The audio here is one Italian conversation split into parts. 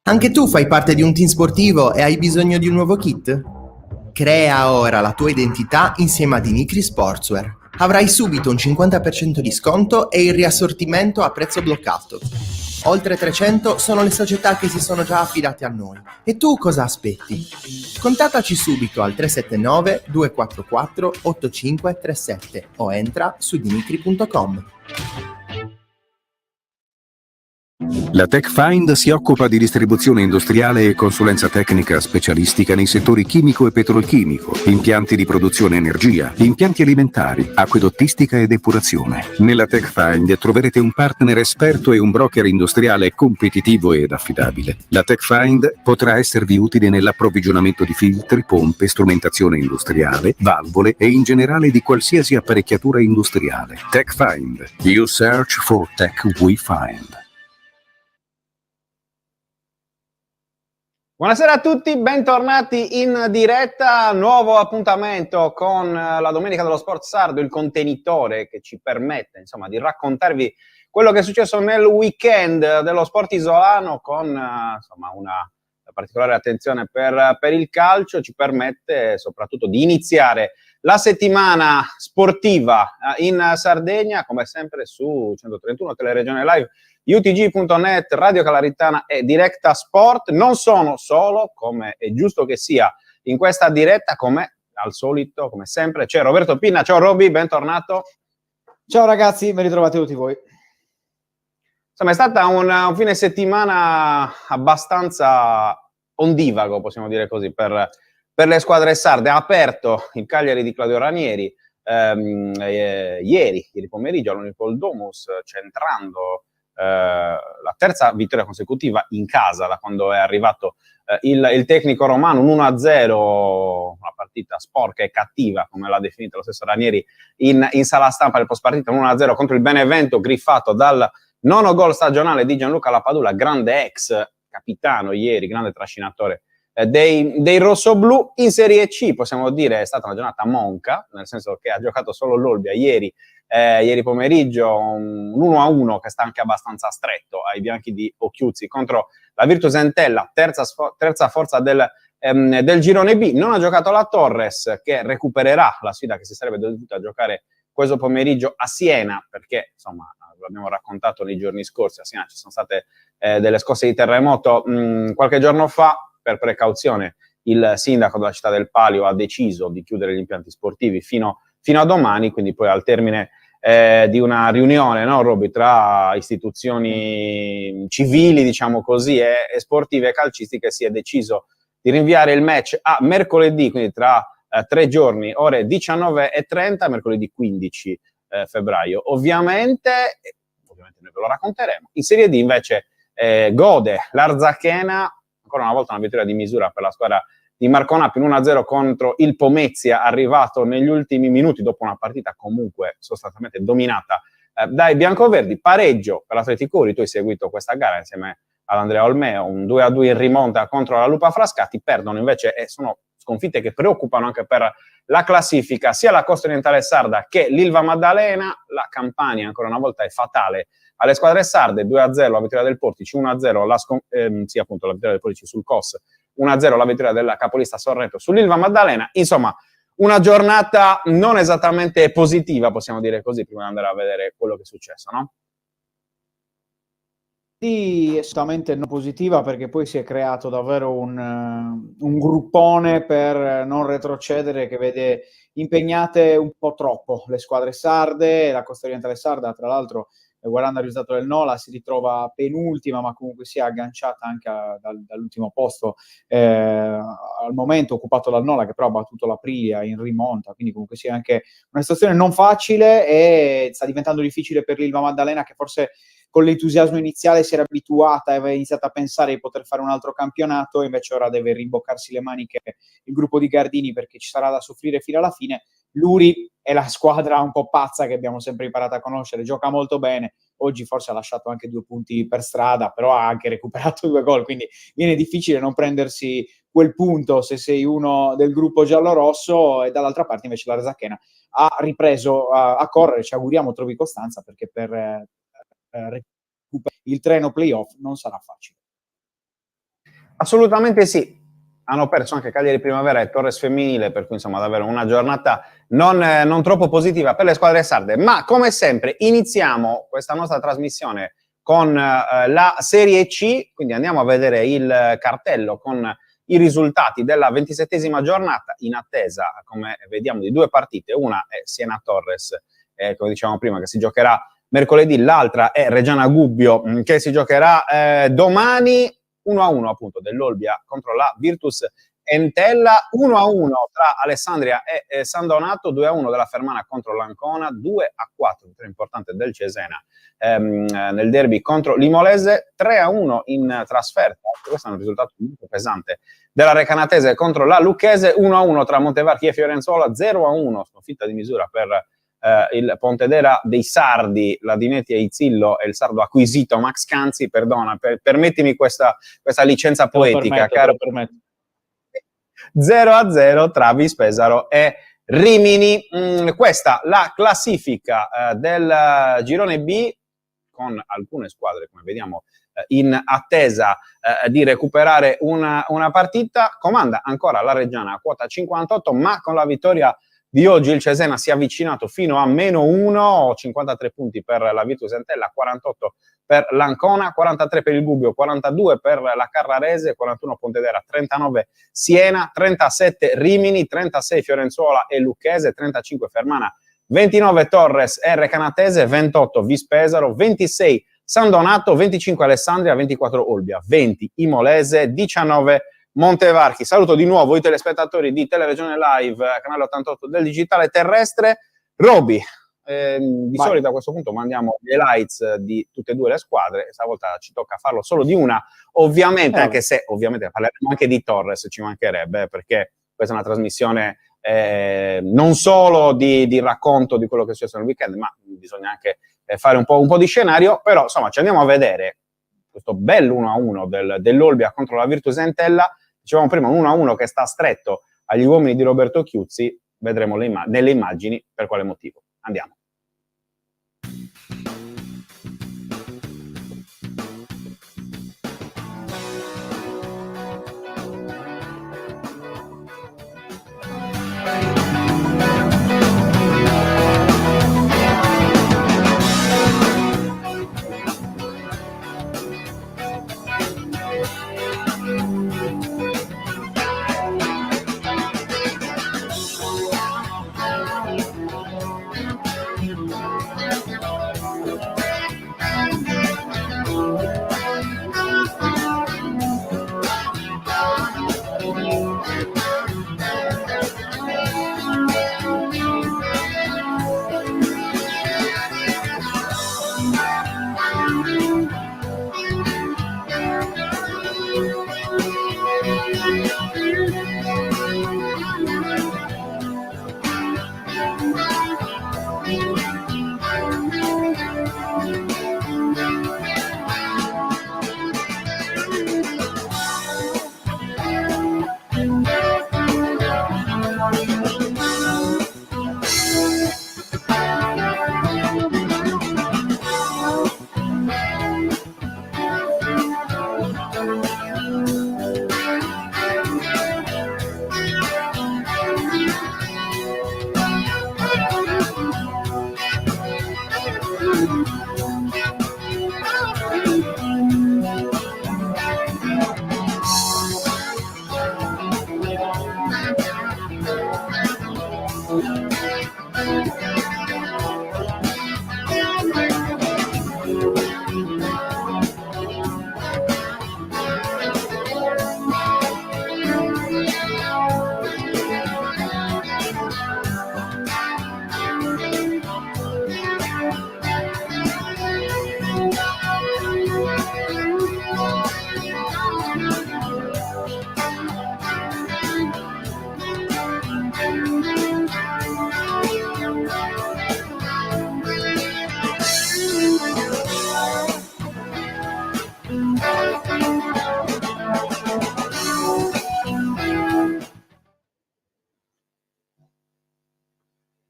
Anche tu fai parte di un team sportivo e hai bisogno di un nuovo kit? Crea ora la tua identità insieme ad Inicri Sportswear. Avrai subito un 50% di sconto e il riassortimento a prezzo bloccato. Oltre 300 sono le società che si sono già affidate a noi. E tu cosa aspetti? Contattaci subito al 379 244 8537 o entra su dinicri.com. La TechFind si occupa di distribuzione industriale e consulenza tecnica specialistica nei settori chimico e petrolchimico, impianti di produzione energia, impianti alimentari, acquedottistica e depurazione. Nella TechFind troverete un partner esperto e un broker industriale competitivo ed affidabile. La TechFind potrà esservi utile nell'approvvigionamento di filtri, pompe, strumentazione industriale, valvole e in generale di qualsiasi apparecchiatura industriale. TechFind. You search for tech we find. Buonasera a tutti, bentornati in diretta, nuovo appuntamento con la Domenica dello Sport Sardo, il contenitore che ci permette insomma di raccontarvi quello che è successo nel weekend dello sport isolano con insomma una particolare attenzione per il calcio, ci permette soprattutto di iniziare la settimana sportiva in Sardegna, come sempre su 131 Teleregione Live, UTG.net, Radio Calaritana e Directa Sport. Non sono solo, come è giusto che sia in questa diretta, come al solito, come sempre, c'è Roberto Pinna. Ciao Roby, bentornato. Ciao ragazzi, ben ritrovati tutti voi. Insomma, è stata un fine settimana abbastanza ondivago, possiamo dire così, per le squadre sarde. Ha aperto il Cagliari di Claudio Ranieri ieri pomeriggio all'Unipol Domus, centrando la terza vittoria consecutiva in casa da quando è arrivato il tecnico romano, un 1-0, una partita sporca e cattiva, come l'ha definita lo stesso Ranieri in sala stampa del post partita, un 1-0 contro il Benevento, griffato dal nono gol stagionale di Gianluca Lapadula, grande ex capitano ieri, grande trascinatore dei rossoblù. In Serie C possiamo dire è stata una giornata monca, nel senso che ha giocato solo l'Olbia ieri pomeriggio, un 1-1 che sta anche abbastanza stretto ai bianchi di Occhiuzzi contro la Virtus Entella, terza forza del girone B. Non ha giocato la Torres, che recupererà la sfida che si sarebbe dovuta giocare questo pomeriggio a Siena, perché insomma l'abbiamo raccontato nei giorni scorsi, a Siena ci sono state delle scosse di terremoto qualche giorno fa. Per precauzione il sindaco della città del Palio ha deciso di chiudere gli impianti sportivi fino a domani, quindi poi al termine di una riunione, no, Roby, tra istituzioni civili, diciamo così, e sportive e calcistiche, si è deciso di rinviare il match a mercoledì, quindi tra 3 giorni, ore 19:30, mercoledì 15 febbraio. Ovviamente noi ve lo racconteremo. In Serie D invece gode l'Arzachena, ancora una volta una vittoria di misura per la squadra di Marco Nappi, 1-0 contro il Pomezia, arrivato negli ultimi minuti dopo una partita comunque sostanzialmente dominata dai biancoverdi. Pareggio per l'Atletico Uri, tu hai seguito questa gara insieme ad Andrea Olmeo, un 2-2 in rimonta contro la Lupa Frascati. Perdono invece, e sono sconfitte che preoccupano anche per la classifica, sia la Costa Orientale Sarda che l'Ilva Maddalena. La Campania ancora una volta è fatale alle squadre sarde, 2-0 la vittoria del Portici, 1-0 la vittoria del Portici sul COS, 1-0 la vittoria della capolista Sorrento sull'Ilva Maddalena. Insomma, una giornata non esattamente positiva, possiamo dire così, prima di andare a vedere quello che è successo, no? Sì, assolutamente non positiva, perché poi si è creato davvero un gruppone per non retrocedere, che vede impegnate un po' troppo le squadre sarde. La Costa Orientale Sarda, tra l'altro, guardando il risultato del Nola, si ritrova penultima, ma comunque sia agganciata anche dall'ultimo posto al momento occupato dal Nola, che però ha battuto l'Aprilia in rimonta, quindi comunque sia anche una situazione non facile, e sta diventando difficile per l'Ilva Maddalena, che forse con l'entusiasmo iniziale si era abituata e aveva iniziato a pensare di poter fare un altro campionato, invece ora deve rimboccarsi le maniche il gruppo di Gardini, perché ci sarà da soffrire fino alla fine. L'Uri è la squadra un po' pazza che abbiamo sempre imparato a conoscere, gioca molto bene, oggi forse ha lasciato anche 2 punti per strada, però ha anche recuperato 2 gol, quindi viene difficile non prendersi quel punto se sei uno del gruppo giallorosso. E dall'altra parte invece la Resacchena ha ripreso a correre, ci auguriamo trovi costanza, perché per il treno playoff non sarà facile. Assolutamente sì. Hanno perso anche Cagliari Primavera e Torres Femminile, per cui insomma davvero una giornata non troppo positiva per le squadre sarde. Ma come sempre iniziamo questa nostra trasmissione con la Serie C, quindi andiamo a vedere il cartello con i risultati della 27esima giornata, in attesa, come vediamo, di due partite. Una è Siena-Torres, come dicevamo prima, che si giocherà mercoledì, l'altra è Reggiana Gubbio, che si giocherà domani. 1-1 appunto dell'Olbia contro la Virtus Entella, 1-1 tra Alessandria e San Donato, 2-1 della Fermana contro l'Ancona, 2-4, vittoria importante del Cesena nel derby contro l'Imolese, 3-1 in trasferta, questo è un risultato molto pesante, della Recanatese contro la Lucchese, 1-1 tra Montevarchi e Fiorenzuola, 0-1 sconfitta di misura per il Pontedera dei Sardi, la Dinetti e Izzillo e il sardo acquisito Max Canzi, perdona, permettimi questa licenza poetica, caro. 0-0 tra Vispesaro e Rimini. Questa la classifica del girone B, con alcune squadre, come vediamo, in attesa di recuperare una partita. Comanda ancora la Reggiana a quota 58, ma con la vittoria di oggi il Cesena si è avvicinato fino a -1, 53 punti per la Virtus Entella, 48 per l'Ancona, 43 per il Gubbio, 42 per la Carrarese, 41 Pontedera, 39 Siena, 37 Rimini, 36 Fiorenzuola e Lucchese, 35 Fermana, 29 Torres e Recanatese, 28 Vispesaro, 26 San Donato, 25 Alessandria, 24 Olbia, 20 Imolese, 19 Montevarchi. Saluto di nuovo i telespettatori di Teleregione Live, canale 88 del digitale terrestre. Roby, di solito a questo punto mandiamo le highlights di tutte e due le squadre, stavolta ci tocca farlo solo di una, ovviamente, anche se ovviamente parleremo anche di Torres, ci mancherebbe, perché questa è una trasmissione non solo di racconto di quello che è successo nel weekend, ma bisogna anche fare un po' di scenario, però insomma ci andiamo a vedere questo bel 1-1 dell'Olbia contro la Virtus Entella. Dicevamo prima, un 1-1 che sta stretto agli uomini di Roberto Chiuzzi, vedremo nelle immagini per quale motivo. Andiamo.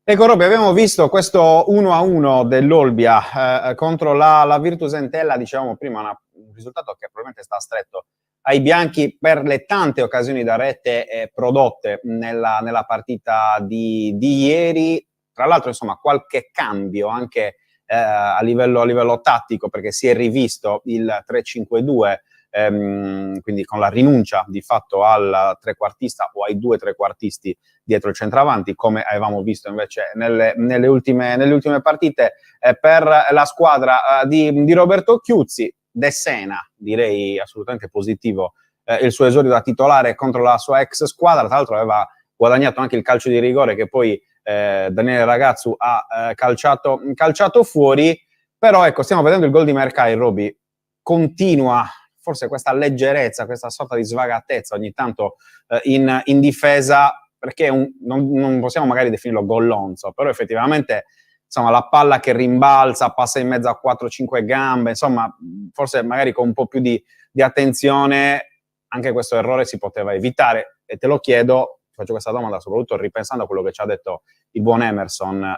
Ecco Robby, abbiamo visto questo 1-1 dell'Olbia contro la Virtus Entella, dicevamo prima, un risultato che probabilmente sta stretto ai bianchi per le tante occasioni da rete prodotte nella partita di ieri. Tra l'altro, insomma, qualche cambio anche a livello tattico, perché si è rivisto il 3-5-2, quindi con la rinuncia di fatto al trequartista o ai 2 trequartisti dietro il centravanti, come avevamo visto invece nelle ultime partite per la squadra di Roberto Chiuzzi. De Sena, direi assolutamente positivo il suo esordio da titolare contro la sua ex squadra. Tra l'altro aveva guadagnato anche il calcio di rigore che poi Daniele Ragazzu ha calciato fuori. Però ecco, stiamo vedendo il gol di Mercai, Roby. Continua forse questa leggerezza, questa sorta di svagatezza ogni tanto in difesa, perché non possiamo magari definirlo gollonzo, però effettivamente insomma la palla che rimbalza, passa in mezzo a 4-5 gambe, insomma forse magari con un po' più di attenzione anche questo errore si poteva evitare. E te lo chiedo, ti faccio questa domanda soprattutto ripensando a quello che ci ha detto il buon Emerson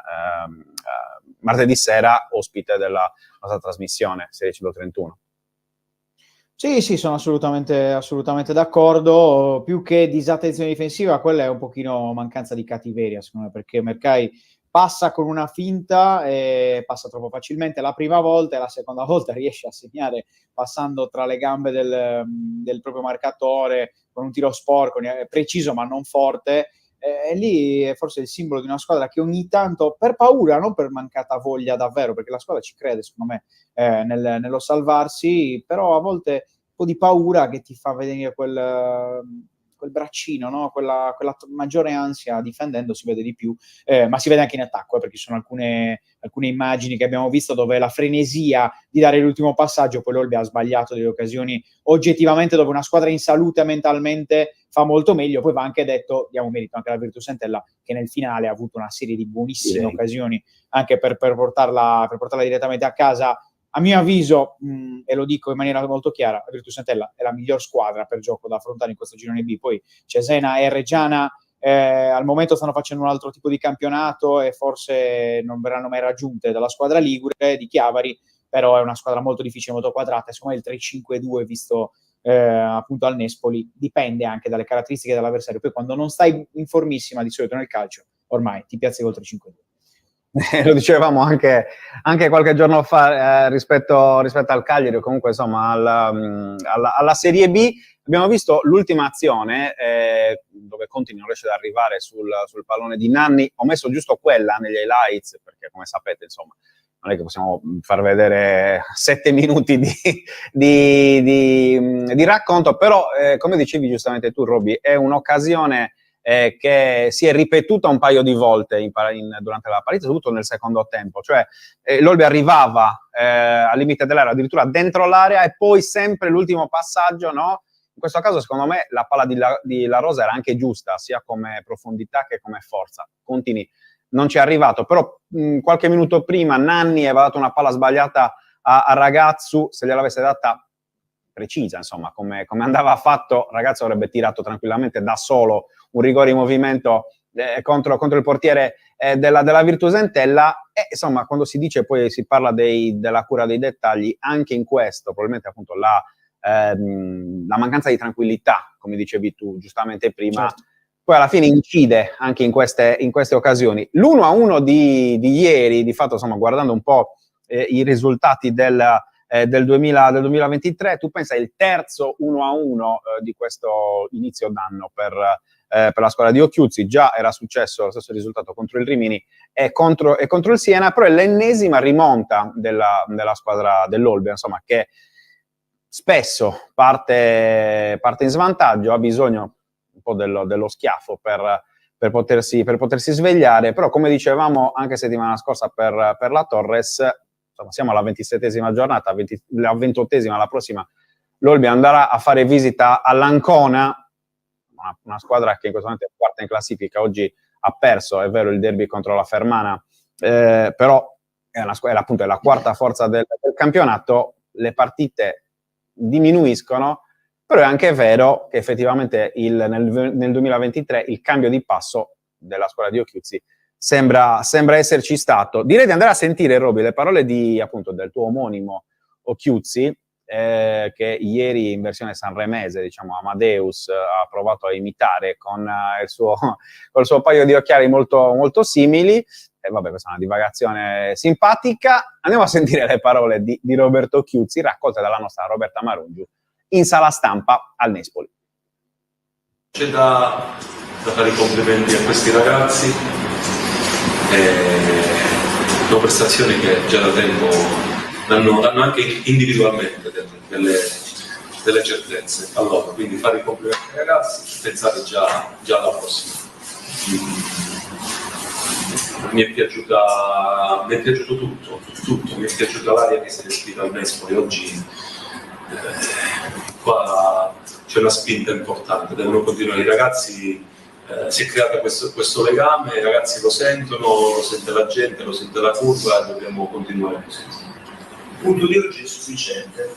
martedì sera, ospite della nostra trasmissione Serie 131. Sì, sono assolutamente d'accordo. Più che disattenzione difensiva, quella è un pochino mancanza di cattiveria, secondo me, perché Mercai passa con una finta e passa troppo facilmente la prima volta, e la seconda volta riesce a segnare passando tra le gambe del proprio marcatore con un tiro sporco, preciso ma non forte. E lì è forse il simbolo di una squadra che ogni tanto, per paura, non per mancata voglia davvero, perché la squadra ci crede, secondo me, nello salvarsi, però a volte un po' di paura che ti fa venire quel braccino, no? quella maggiore ansia difendendo, si vede di più, ma si vede anche in attacco, perché ci sono alcune immagini che abbiamo visto dove la frenesia di dare l'ultimo passaggio, poi l'Olbia ha sbagliato delle occasioni oggettivamente dove una squadra in salute mentalmente fa molto meglio. Poi va anche detto, diamo merito anche alla Virtus Entella, che nel finale ha avuto una serie di buonissime occasioni anche per portarla direttamente a casa. A mio avviso, e lo dico in maniera molto chiara, la Virtus Entella è la miglior squadra per gioco da affrontare in questo girone B. Poi Cesena e Reggiana al momento stanno facendo un altro tipo di campionato e forse non verranno mai raggiunte dalla squadra ligure di Chiavari, però è una squadra molto difficile, molto quadrata, e secondo me il 3-5-2 visto appunto al Nespoli dipende anche dalle caratteristiche dell'avversario. Poi quando non stai in formissima di solito nel calcio, ormai ti piazzi col 3-5-2. Lo dicevamo anche qualche giorno fa rispetto al Cagliari, o comunque insomma alla Serie B. Abbiamo visto l'ultima azione dove Conti non riesce ad arrivare sul pallone di Nanni. Ho messo giusto quella negli highlights perché, come sapete, insomma, non è che possiamo far vedere 7 minuti di racconto, però come dicevi giustamente tu, Roby, è un'occasione che si è ripetuta un paio di volte durante la partita, soprattutto nel secondo tempo. Cioè l'Olbia arrivava al limite dell'area, addirittura dentro l'area, e poi sempre l'ultimo passaggio, no? In questo caso secondo me la palla di La Rosa era anche giusta, sia come profondità che come forza. Contini non ci è arrivato, però qualche minuto prima Nanni aveva dato una palla sbagliata a Ragazzu. Se gliel'avesse data precisa, insomma, come andava fatto, Ragazzu avrebbe tirato tranquillamente da solo un rigore in movimento contro il portiere della Virtus Entella. E insomma, quando si dice, poi si parla della cura dei dettagli, anche in questo probabilmente appunto la mancanza di tranquillità, come dicevi tu giustamente prima, certo, poi alla fine incide anche in queste occasioni. L'1-1 di ieri, di fatto, insomma, guardando un po' i risultati del 2023, tu pensa il terzo 1-1 di questo inizio d'anno per la squadra di Occhiuzzi. Già era successo lo stesso risultato contro il Rimini e contro il Siena, però è l'ennesima rimonta della squadra dell'Olbia, insomma, che spesso parte in svantaggio, ha bisogno un po' dello schiaffo per potersi svegliare. Però, come dicevamo anche settimana scorsa per la Torres, insomma, siamo alla 27esima giornata, la 28esima, la prossima l'Olbia andrà a fare visita all'Ancona, una squadra che in questo momento è quarta in classifica. Oggi ha perso, è vero, il derby contro la Fermana, però è appunto la quarta forza del campionato. Le partite diminuiscono, però è anche vero che effettivamente nel 2023 il cambio di passo della squadra di Occhiuzzi sembra esserci stato. Direi di andare a sentire, Roby, le parole appunto del tuo omonimo Occhiuzzi, che ieri in versione sanremese, diciamo, Amadeus ha provato a imitare con col suo paio di occhiali molto, molto simili. E vabbè, questa è una divagazione simpatica. Andiamo a sentire le parole di Roberto Chiuzzi, raccolte dalla nostra Roberta Maruggiu in sala stampa al Nespoli. C'è da fare i complimenti a questi ragazzi, sono prestazioni che già da tempo danno anche individualmente delle certezze. Allora, quindi fare i complimenti ai ragazzi, pensare già alla prossima. Mi è piaciuto tutto, mi è piaciuta l'aria che si respira al Nespoli oggi. Qua c'è una spinta importante, devono continuare i ragazzi, si è creato questo legame, i ragazzi lo sentono, lo sente la gente, lo sente la curva e dobbiamo continuare così. Il punto di oggi è sufficiente?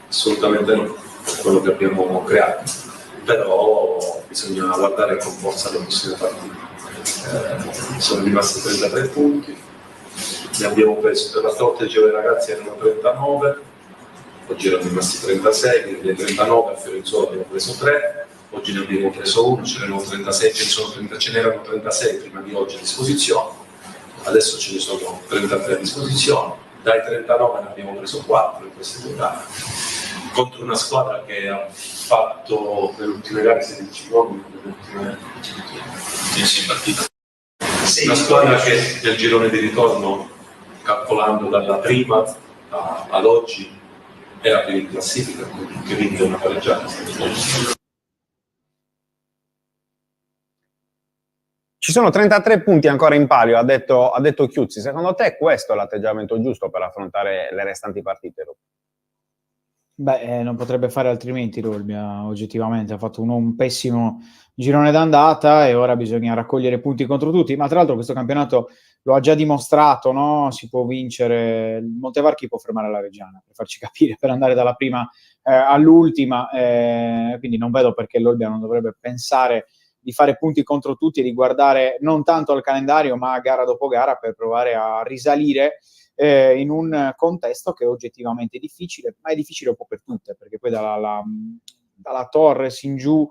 Assolutamente no, è quello che abbiamo creato, però bisogna guardare con forza le prossime partite. Sono rimasti 33 punti, ne abbiamo preso, per l'altra volta dicevo i ragazzi erano 39, oggi erano rimasti 36, quindi dei 39 a Fiorenzuola abbiamo preso 3, oggi ne abbiamo preso 1, ce n'erano 36 prima di oggi a disposizione, adesso ce ne sono 33 a disposizione, dai 39 ne abbiamo preso 4 in queste 2 gare, contro una squadra che ha fatto nelle ultime gare 16 gol, nelle ultime 10 partite. Una squadra che nel girone di ritorno, calcolando dalla prima ad oggi, era più in classifica, che vince una pareggiata. Ci sono 33 punti ancora in palio, ha detto Chiuzzi. Secondo te questo è l'atteggiamento giusto per affrontare le restanti partite? Beh, non potrebbe fare altrimenti l'Olbia, oggettivamente. Ha fatto un pessimo girone d'andata e ora bisogna raccogliere punti contro tutti. Ma tra l'altro questo campionato lo ha già dimostrato, no? Si può vincere, il Montevarchi può fermare la Reggiana, per farci capire, per andare dalla prima all'ultima. Quindi non vedo perché l'Olbia non dovrebbe pensare di fare punti contro tutti e di guardare non tanto al calendario, ma gara dopo gara per provare a risalire in un contesto che è oggettivamente difficile, ma è difficile un po' per tutte, perché poi dalla Torres in giù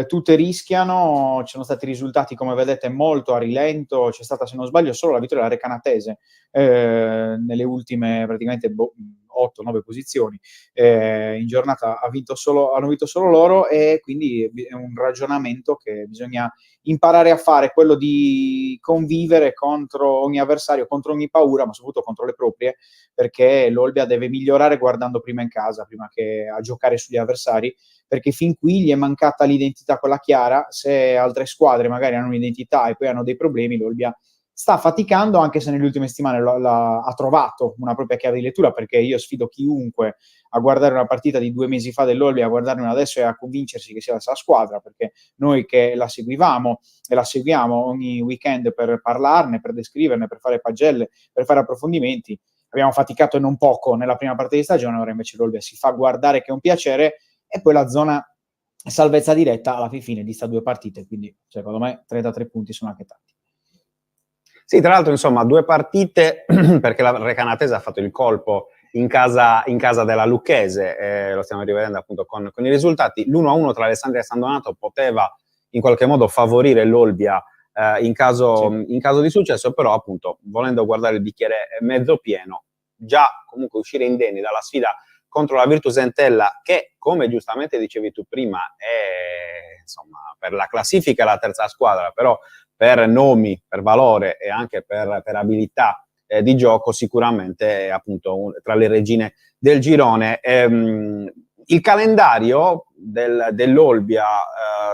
tutte rischiano, ci sono stati risultati come vedete molto a rilento, c'è stata se non sbaglio solo la vittoria della Recanatese nelle ultime praticamente 8-9 posizioni in giornata hanno vinto solo loro, e quindi è un ragionamento che bisogna imparare a fare, quello di convivere contro ogni avversario, contro ogni paura, ma soprattutto contro le proprie, perché l'Olbia deve migliorare guardando prima in casa, prima che a giocare sugli avversari, perché fin qui gli è mancata l'identità quella chiara. Se altre squadre magari hanno un'identità e poi hanno dei problemi, l'Olbia sta faticando, anche se nelle ultime settimane ha trovato una propria chiave di lettura, perché io sfido chiunque a guardare una partita di 2 mesi fa dell'Olbia, a guardarne una adesso e a convincersi che sia la stessa squadra, perché noi che la seguivamo e la seguiamo ogni weekend per parlarne, per descriverne, per fare pagelle, per fare approfondimenti, abbiamo faticato e non poco nella prima parte di stagione. Ora invece l'Olbia si fa guardare, che è un piacere, e poi la zona salvezza diretta alla fine di sta 2 partite, quindi secondo me 33 punti sono anche tanti. Sì, tra l'altro, insomma, 2 partite perché la Recanatese ha fatto il colpo in casa della Lucchese, lo stiamo rivedendo appunto con i risultati. L'1-1 tra Alessandria e San Donato poteva in qualche modo favorire l'Olbia in caso di successo, però appunto, volendo guardare il bicchiere mezzo pieno, già comunque uscire indenni dalla sfida contro la Virtus Entella, che come giustamente dicevi tu prima è insomma per la classifica la terza squadra, però per nomi, per valore e anche per abilità di gioco sicuramente è appunto tra le regine del girone. Il calendario dell'Olbia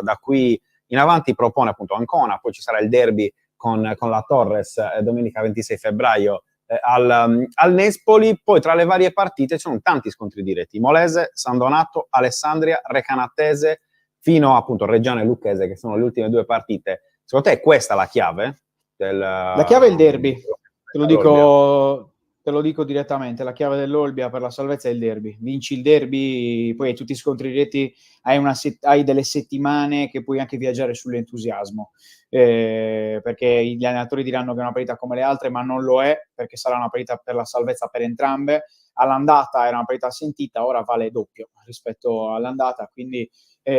da qui in avanti propone appunto Ancona, poi ci sarà il derby con la Torres domenica 26 febbraio al Nespoli, poi tra le varie partite ci sono tanti scontri diretti: Molese, San Donato, Alessandria, Recanatese, fino appunto a Reggiana e Lucchese, che sono le ultime 2 partite. Secondo te è questa la chiave? La chiave è il derby, te lo dico te lo dico direttamente, la chiave dell'Olbia per la salvezza è il derby. Vinci il derby, poi hai tutti i scontri diretti, hai delle settimane che puoi anche viaggiare sull'entusiasmo, perché gli allenatori diranno che è una partita come le altre, ma non lo è, perché sarà una partita per la salvezza per entrambe. All'andata era una partita sentita, ora vale doppio rispetto all'andata, quindi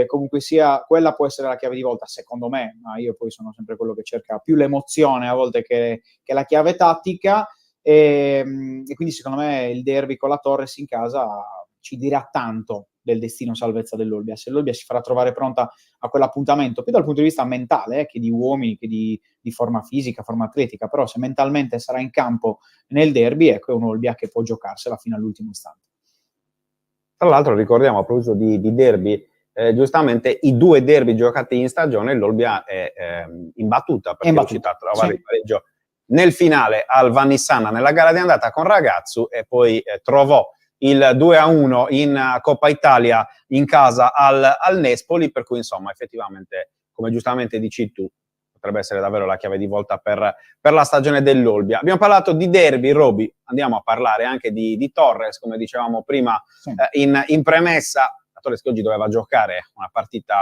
comunque sia, quella può essere la chiave di volta, secondo me, ma io poi sono sempre quello che cerca più l'emozione a volte che la chiave tattica. E quindi secondo me il derby con la Torres in casa ci dirà tanto del destino salvezza dell'Olbia. Se l'Olbia si farà trovare pronta a quell'appuntamento, più dal punto di vista mentale che di uomini, che di forma fisica, forma atletica, però se mentalmente sarà in campo nel derby, ecco, è un'Olbia che può giocarsela fino all'ultimo istante. Tra l'altro ricordiamo, a proposito di derby, giustamente i 2 derby giocati in stagione l'Olbia è imbattuta, perché è riuscita a trovare il pareggio nel finale al Vannissana nella gara di andata con Ragazzu e poi trovò il 2-1 in Coppa Italia in casa al Nespoli, per cui insomma effettivamente, come giustamente dici tu, potrebbe essere davvero la chiave di volta per la stagione dell'Olbia. Abbiamo parlato di derby, Roby, andiamo a parlare anche di Torres, come dicevamo prima in premessa. Torres che oggi doveva giocare una partita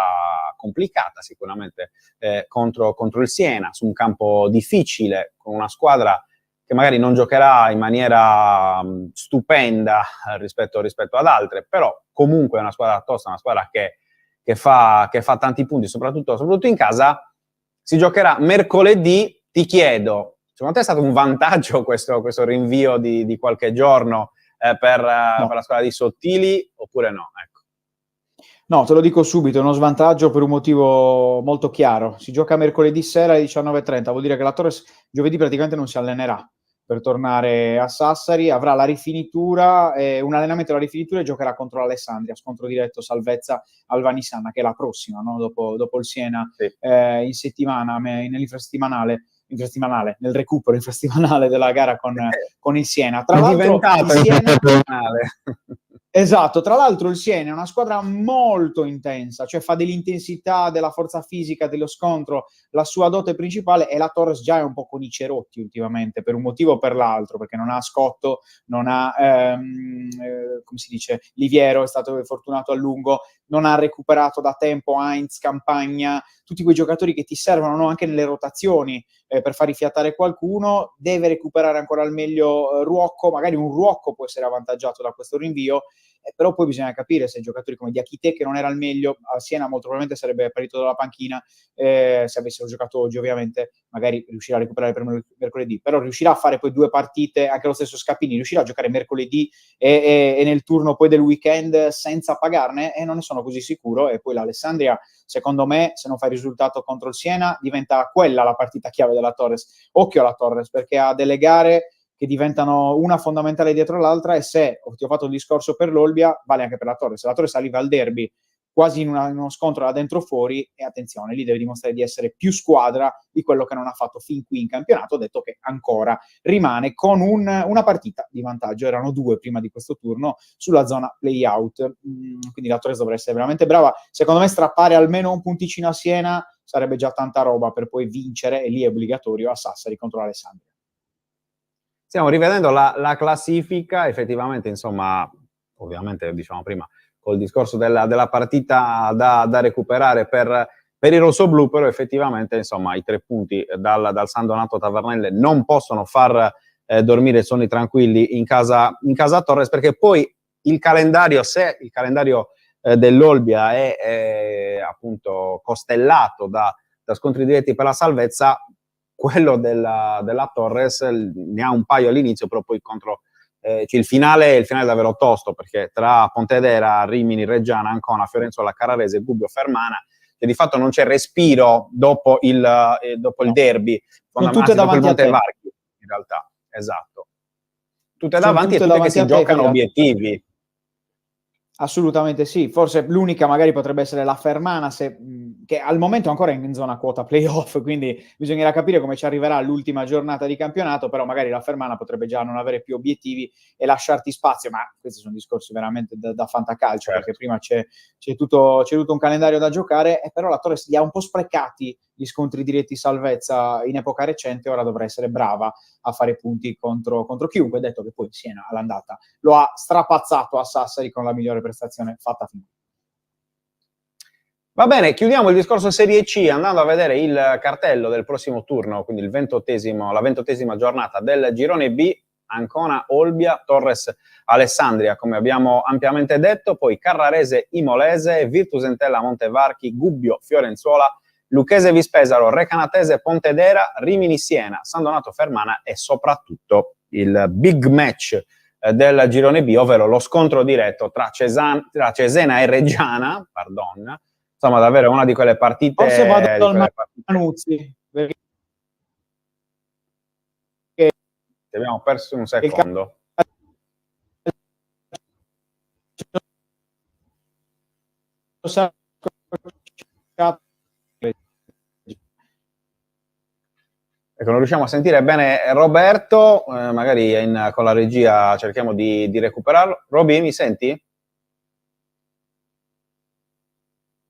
complicata sicuramente contro il Siena, su un campo difficile, con una squadra che magari non giocherà in maniera stupenda rispetto ad altre, però comunque è una squadra tosta, una squadra che fa tanti punti, soprattutto in casa. Si giocherà mercoledì. Ti chiedo, secondo te è stato un vantaggio questo rinvio di qualche giorno per la squadra di Sottili, oppure no? Ecco. No, te lo dico subito, è uno svantaggio per un motivo molto chiaro. Si gioca mercoledì sera alle 19:30, vuol dire che la Torres giovedì praticamente non si allenerà per tornare a Sassari, avrà la rifinitura, un allenamento alla rifinitura e giocherà contro l'Alessandria, scontro diretto salvezza al Vannissana, che è la prossima, no? dopo il Siena, sì. In settimana, nell'infrasettimanale, nel recupero infrasettimanale della gara con il Siena. Tra l'altro, diventato il Siena... Esatto, tra l'altro il Siena è una squadra molto intensa, cioè fa dell'intensità, della forza fisica, dello scontro la sua dote principale, e la Torres già è un po' con i cerotti ultimamente, per un motivo o per l'altro, perché non ha Scotto, non ha, come si dice, Liviero, è stato fortunato a lungo, non ha recuperato da tempo Heinz, Campagna, tutti quei giocatori che ti servono, no? Anche nelle rotazioni per far rifiatare qualcuno. Deve recuperare ancora al meglio Ruocco, magari un Ruocco può essere avvantaggiato da questo rinvio, però poi bisogna capire se giocatori come Diakité, che non era al meglio a Siena, molto probabilmente sarebbe partito dalla panchina, se avessero giocato oggi ovviamente magari riuscirà a recuperare per mercoledì, però riuscirà a fare poi 2 partite, anche lo stesso Scapini riuscirà a giocare mercoledì e nel turno poi del weekend senza pagarne, e non ne sono così sicuro. E poi l'Alessandria, secondo me, se non fa il risultato contro il Siena, diventa quella la partita chiave della Torres. Occhio alla Torres, perché ha delle gare che diventano una fondamentale dietro l'altra, e se ti ho fatto il discorso per l'Olbia, vale anche per la Torres. Se la Torres arriva al derby quasi in uno scontro da dentro fuori, e attenzione, lì deve dimostrare di essere più squadra di quello che non ha fatto fin qui in campionato, detto che ancora rimane con una partita di vantaggio, erano 2 prima di questo turno, sulla zona play-out, quindi la Torres dovrebbe essere veramente brava. Secondo me strappare almeno un punticino a Siena sarebbe già tanta roba per poi vincere, e lì è obbligatorio, a Sassari contro l'Alessandria. Stiamo rivedendo la classifica, effettivamente, insomma, ovviamente diciamo prima, col discorso della partita da recuperare per i rossoblù, però effettivamente insomma i 3 punti dal San Donato Tavernelle non possono far dormire sonni tranquilli in casa Torres, perché poi il calendario, se il calendario dell'Olbia è appunto costellato da scontri diretti per la salvezza, quello della Torres ne ha un paio all'inizio, però poi contro il finale è davvero tosto, perché tra Pontedera, Rimini, Reggiana, Ancona, Fiorenzuola, Carrarese, Gubbio, Fermana, che di fatto non c'è respiro dopo il derby, sono tutte davanti a te, Montevarchi, in realtà, esatto, tutte davanti, e tutte che si giocano obiettivi. Assolutamente sì, forse l'unica magari potrebbe essere la Fermana, che al momento ancora è in zona quota playoff, quindi bisognerà capire come ci arriverà l'ultima giornata di campionato, però magari la Fermana potrebbe già non avere più obiettivi e lasciarti spazio, ma questi sono discorsi veramente da fantacalcio, certo. Perché prima c'è tutto un calendario da giocare, e però la Torres li ha un po' sprecati gli scontri diretti salvezza in epoca recente, ora dovrà essere brava a fare punti contro chiunque, detto che poi Siena all'andata lo ha strapazzato a Sassari con la migliore prestazione fatta finora. Va bene, chiudiamo il discorso Serie C andando a vedere il cartello del prossimo turno, quindi la 28ª giornata del Girone B. Ancona, Olbia, Torres, Alessandria, come abbiamo ampiamente detto, poi Carrarese, Imolese, Virtus Entella, Montevarchi, Gubbio, Fiorenzuola, Lucchese, Vispesaro, Recanatese, Pontedera, Rimini, Siena, San Donato, Fermana e soprattutto il big match del Girone B, ovvero lo scontro diretto tra Cesena e Reggiana, insomma davvero una di quelle partite... Forse vado al Manuzzi, perché abbiamo perso un secondo. Ecco, non riusciamo a sentire bene Roberto, magari con la regia cerchiamo di recuperarlo. Roby, mi senti?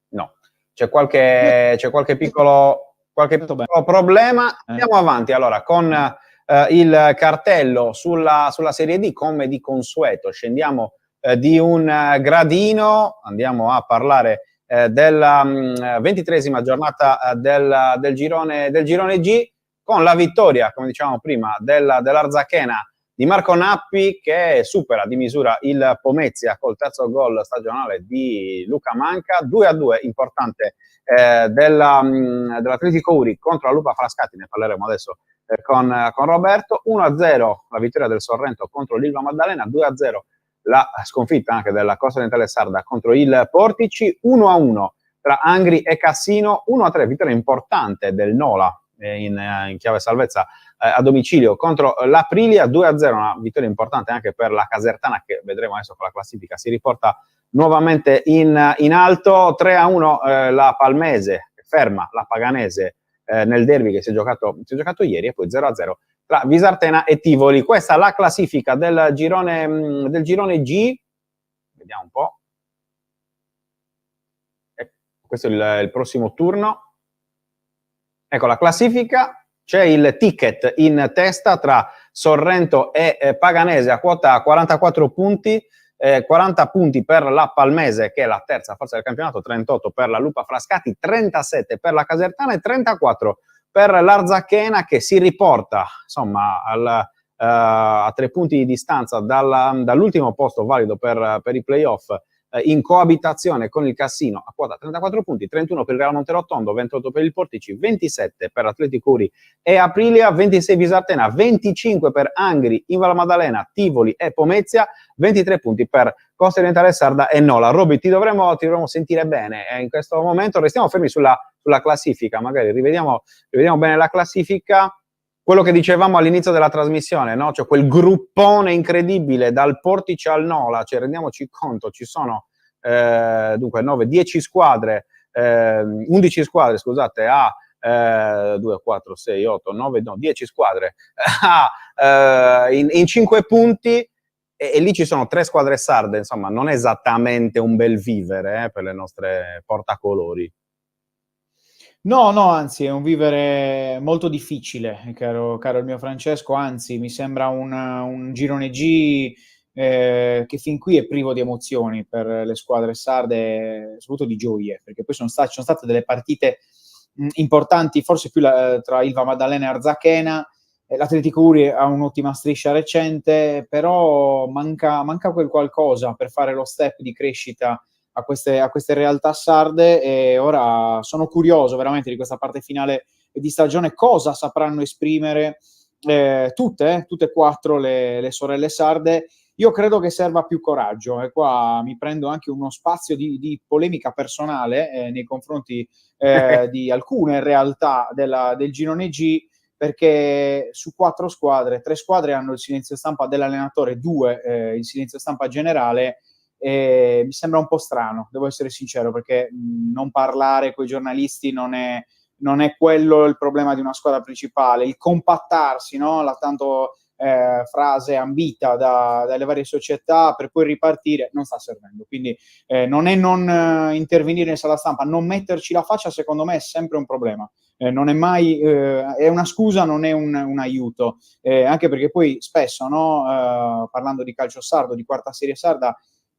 No, c'è qualche piccolo problema. Andiamo avanti allora con il cartello sulla Serie D, come di consueto. Scendiamo di un gradino, andiamo a parlare della 23ª giornata del girone G, con la vittoria, come dicevamo prima, dell'Arzachena di Marco Nappi, che supera di misura il Pomezia col terzo gol stagionale di Luca Manca, 2-2 importante dell'Atletico Uri contro la Lupa Frascati, ne parleremo adesso con Roberto, 1-0 la vittoria del Sorrento contro l'Ilva Maddalena, 2-0 la sconfitta anche della Costa Orientale Sarda contro il Portici, 1-1 tra Angri e Cassino, 1-3 vittoria importante del Nola in chiave salvezza a domicilio contro l'Aprilia, 2-0 una vittoria importante anche per la Casertana, che vedremo adesso con la classifica si riporta nuovamente in alto, 3-1 la Palmese ferma la Paganese nel derby che si è giocato ieri, e poi 0-0 tra Visartena e Tivoli. Questa è la classifica del girone G, vediamo un po', questo è il prossimo turno. Ecco la classifica, c'è il ticket in testa tra Sorrento e Paganese a quota 44 punti, 40 punti per la Palmese, che è la terza forza del campionato, 38 per la Lupa Frascati, 37 per la Casertana e 34 per l'Arzachena, che si riporta insomma a 3 punti di distanza dall'ultimo posto valido per i playoff, in coabitazione con il Cassino a quota 34 punti, 31 per il Real Monterotondo, 28 per il Portici, 27 per l'Atletico Uri e Aprilia, 26 Visartena, 25 per Angri, Invala Maddalena, Tivoli e Pomezia, 23 punti per Costa Orientale Sarda e Nola. Roby, ti dovremmo sentire bene in questo momento. Restiamo fermi sulla classifica, magari rivediamo bene la classifica. Quello che dicevamo all'inizio della trasmissione, no? Cioè quel gruppone incredibile dal Portici al Nola, cioè rendiamoci conto, ci sono dunque 10 squadre, 11 squadre, scusate, a 2, 4, 6, 8, 9, no, 10 squadre in 5 punti, e lì ci sono 3 squadre sarde, insomma non è esattamente un bel vivere per le nostre portacolori. No, anzi, è un vivere molto difficile, caro il mio Francesco, anzi, mi sembra un girone G che fin qui è privo di emozioni per le squadre sarde, soprattutto di gioie, perché poi ci sono state delle partite importanti, forse più tra Ilva Maddalena e Arzachena. L'Atletico Uri ha un'ottima striscia recente, però manca quel qualcosa per fare lo step di crescita a queste realtà sarde, e ora sono curioso veramente di questa parte finale di stagione, cosa sapranno esprimere tutte e 4 le sorelle sarde. Io credo che serva più coraggio, e qua mi prendo anche uno spazio di polemica personale nei confronti di alcune realtà del girone G, perché su 4 squadre, 3 squadre hanno il silenzio stampa dell'allenatore, 2 il silenzio stampa generale. Mi sembra un po' strano, devo essere sincero, perché non parlare con i giornalisti non è quello il problema di una squadra principale, il compattarsi, no? frase ambita dalle varie società per poi ripartire, non sta servendo. Quindi non è non intervenire in sala stampa, non metterci la faccia, secondo me è sempre un problema. Non è mai è una scusa, non è un aiuto, anche perché poi spesso, no, parlando di calcio sardo, di quarta serie sarda,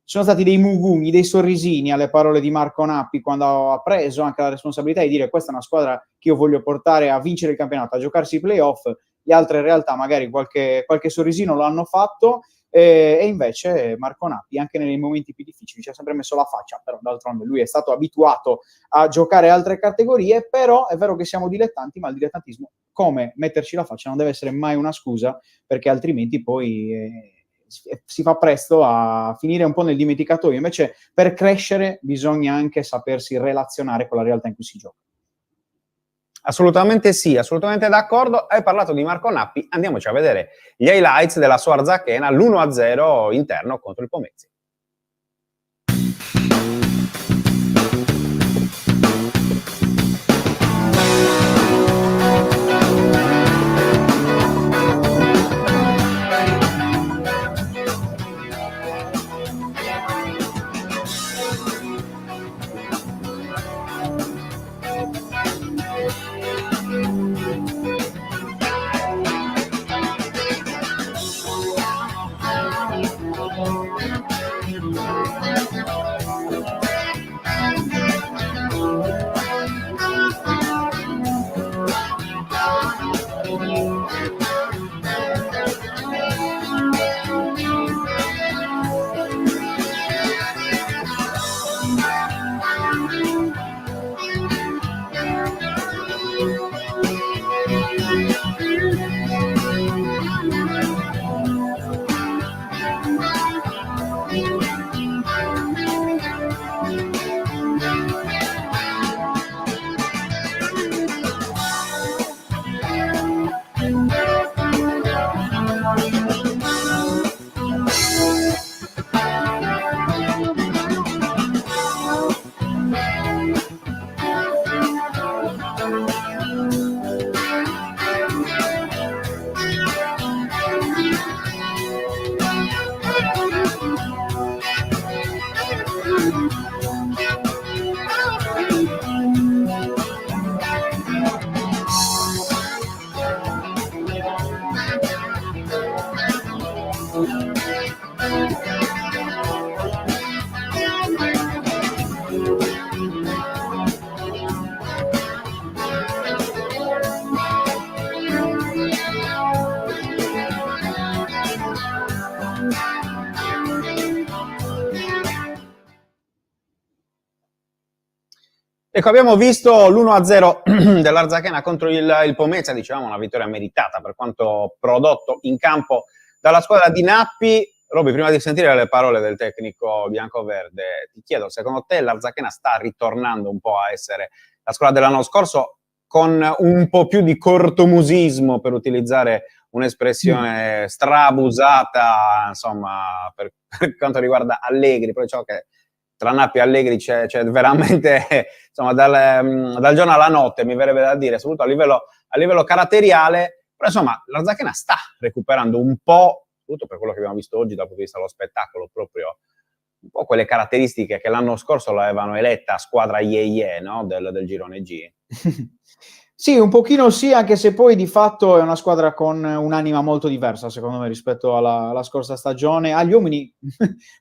sono stati dei mugugni, dei sorrisini alle parole di Marco Nappi quando ha preso anche la responsabilità di dire: questa è una squadra che io voglio portare a vincere il campionato, a giocarsi i playoff. Le altre realtà magari qualche sorrisino lo hanno fatto, e invece Marco Nappi anche nei momenti più difficili ci ha sempre messo la faccia. Però d'altronde lui è stato abituato a giocare altre categorie. Però è vero che siamo dilettanti, ma il dilettantismo, come metterci la faccia, non deve essere mai una scusa, perché altrimenti poi si fa presto a finire un po' nel dimenticatoio. Invece per crescere bisogna anche sapersi relazionare con la realtà in cui si gioca. Assolutamente sì, assolutamente d'accordo. Hai parlato di Marco Nappi, andiamoci a vedere gli highlights della sua Arzachena, l'1-0 interno contro il Pomezia. Ecco, abbiamo visto l'1-0 dell'Arzachena contro il Pomezia, dicevamo una vittoria meritata per quanto prodotto in campo dalla squadra di Nappi. Roby, prima di sentire le parole del tecnico biancoverde, ti chiedo, secondo te l'Arzachena sta ritornando un po' a essere la squadra dell'anno scorso, con un po' più di cortomusismo, per utilizzare un'espressione strabusata, insomma, per quanto riguarda Allegri, poi ciò che tra Nappi e Allegri c'è veramente, insomma, dal giorno alla notte, mi verrebbe da dire, soprattutto a livello caratteriale. Però insomma l'Arzachena sta recuperando un po', soprattutto per quello che abbiamo visto oggi dal punto di vista dello spettacolo, proprio un po' quelle caratteristiche che l'anno scorso l'avevano eletta squadra ye-ye, no? del girone G. Sì, un pochino sì, anche se poi di fatto è una squadra con un'anima molto diversa, secondo me, rispetto alla scorsa stagione. Ha gli uomini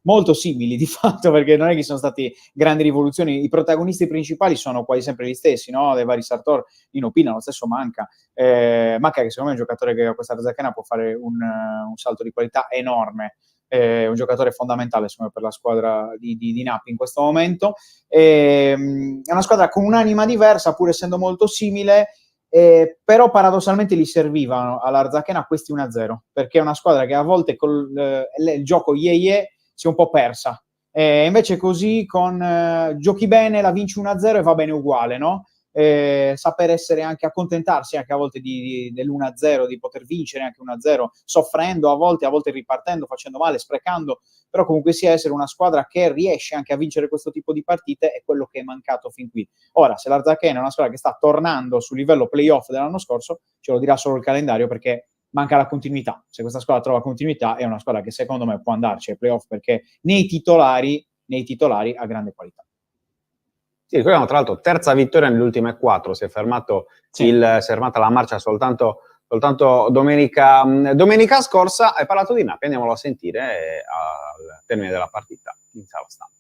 molto simili, di fatto, perché non è che sono stati grandi rivoluzioni. I protagonisti principali sono quasi sempre gli stessi, no? Dei vari Sartor, Nino Pina, lo stesso Manca. Manca, che secondo me è un giocatore che a questa Arzachena può fare un salto di qualità enorme. Un giocatore fondamentale, secondo me, per la squadra di Nappi in questo momento. È una squadra con un'anima diversa, pur essendo molto simile, però paradossalmente gli servivano all'Arzachena questi 1-0, perché è una squadra che a volte col il gioco ye-ye si è un po' persa, invece così con giochi bene, la vinci 1-0 e va bene uguale, no? Saper essere anche, accontentarsi anche a volte dell'1-0, di poter vincere anche 1-0, soffrendo a volte ripartendo, facendo male, sprecando, però comunque sia essere una squadra che riesce anche a vincere questo tipo di partite è quello che è mancato fin qui. Ora, se l'Arzachena è una squadra che sta tornando sul livello playoff dell'anno scorso, ce lo dirà solo il calendario, perché manca la continuità. Se questa squadra trova continuità, è una squadra che secondo me può andarci ai playoff, perché nei titolari ha grande qualità. Sì, ricordiamo tra l'altro terza vittoria nelle ultime 4, si è fermata la marcia soltanto domenica scorsa. Hai parlato di Nappi, andiamolo a sentire al termine della partita in sala stampa.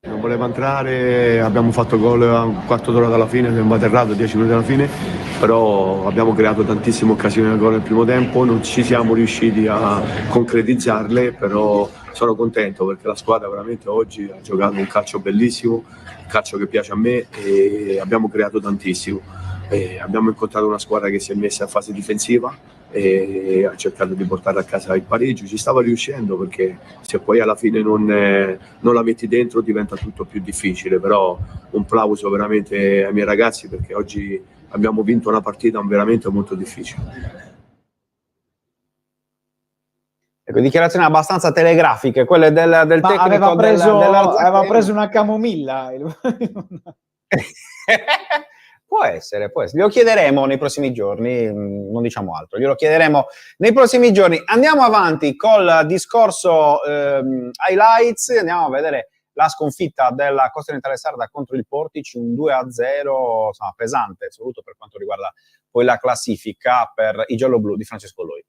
Non voleva entrare, abbiamo fatto gol a un quarto d'ora dalla fine, abbiamo atterrato 10 minuti dalla fine, però abbiamo creato tantissime occasioni al gol nel primo tempo, non ci siamo riusciti a concretizzarle, però sono contento perché la squadra veramente oggi ha giocato un calcio bellissimo, il calcio che piace a me, e abbiamo creato tantissimo. Abbiamo incontrato una squadra che si è messa in fase difensiva e ha cercato di portare a casa il pareggio, ci stava riuscendo, perché se poi alla fine non la metti dentro diventa tutto più difficile. Però un plauso veramente ai miei ragazzi, perché oggi abbiamo vinto una partita veramente molto difficile. Ecco, dichiarazioni abbastanza telegrafiche, quelle del tecnico. Aveva preso una camomilla. Può essere. Glielo chiederemo nei prossimi giorni, non diciamo altro, glielo chiederemo nei prossimi giorni. Andiamo avanti col discorso highlights, andiamo a vedere la sconfitta della Costa Orientale Sarda contro il Portici, un 2-0, insomma, pesante, soprattutto per quanto riguarda poi la classifica per i gialloblu di Francesco Loi.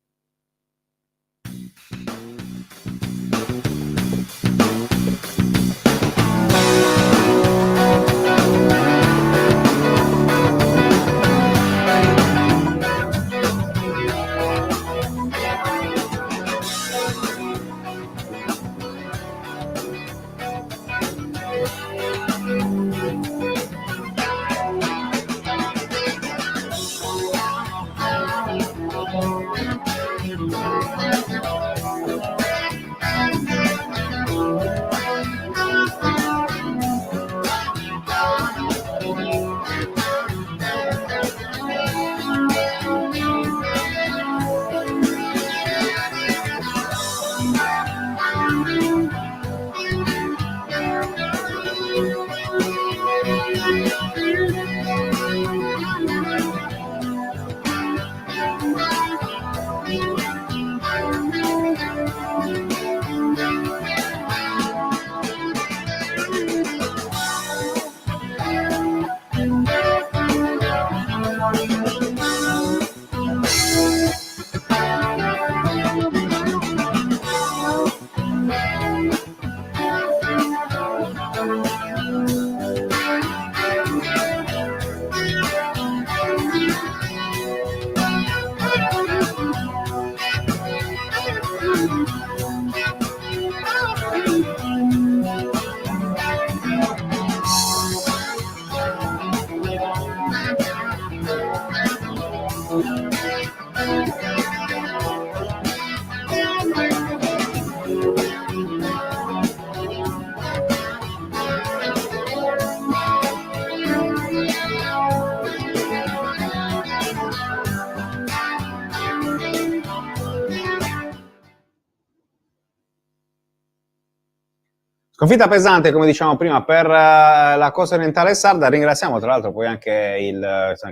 Sconfitta pesante, come diciamo prima, per la Costa Orientale Sarda. Ringraziamo tra l'altro poi anche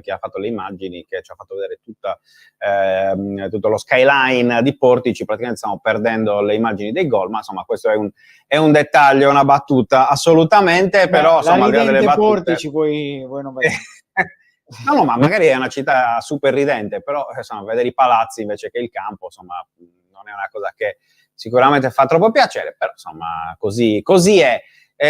chi ha fatto le immagini, che ci ha fatto vedere tutto lo skyline di Portici. Praticamente stiamo perdendo le immagini dei gol, ma insomma questo è un dettaglio, una battuta assolutamente, però insomma al di là delle battute... Portici voi non vedete. No, ma magari è una città super ridente, però insomma vedere i palazzi invece che il campo, insomma, non è una cosa che sicuramente fa troppo piacere, però insomma così è.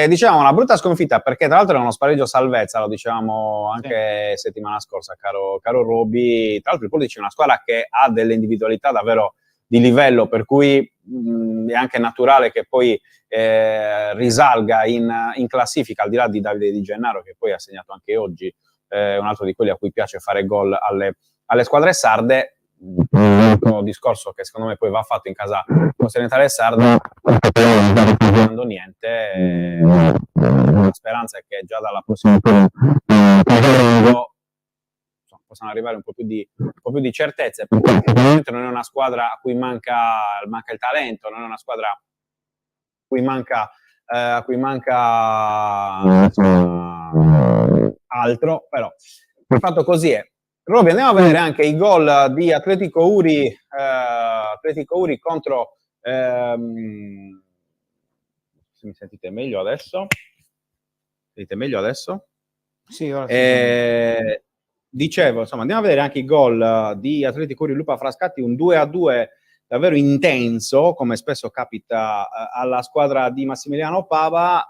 Diciamo una brutta sconfitta, perché tra l'altro è uno spareggio salvezza, lo dicevamo anche settimana scorsa, caro Roby. Tra l'altro il Portici è una squadra che ha delle individualità davvero di livello, per cui è anche naturale che poi risalga in classifica, al di là di Davide Di Gennaro, che poi ha segnato anche oggi, un altro di quelli a cui piace fare gol alle squadre sarde. Un discorso che secondo me poi va fatto in casa Costa Orientale Sarda, non sta facendo niente. La speranza è che già dalla prossima possano arrivare un po' più di certezze, perché sicuramente non è una squadra a cui manca il talento, non è una squadra a cui manca altro, però il fatto così è. Roby, andiamo a vedere anche i gol di Atletico Uri contro... se mi sentite meglio adesso? Sentite meglio adesso? Sì, ora sì. Dicevo, insomma, andiamo a vedere anche i gol di Atletico Uri Lupa Frascati, un 2-2 davvero intenso, come spesso capita alla squadra di Massimiliano Pava,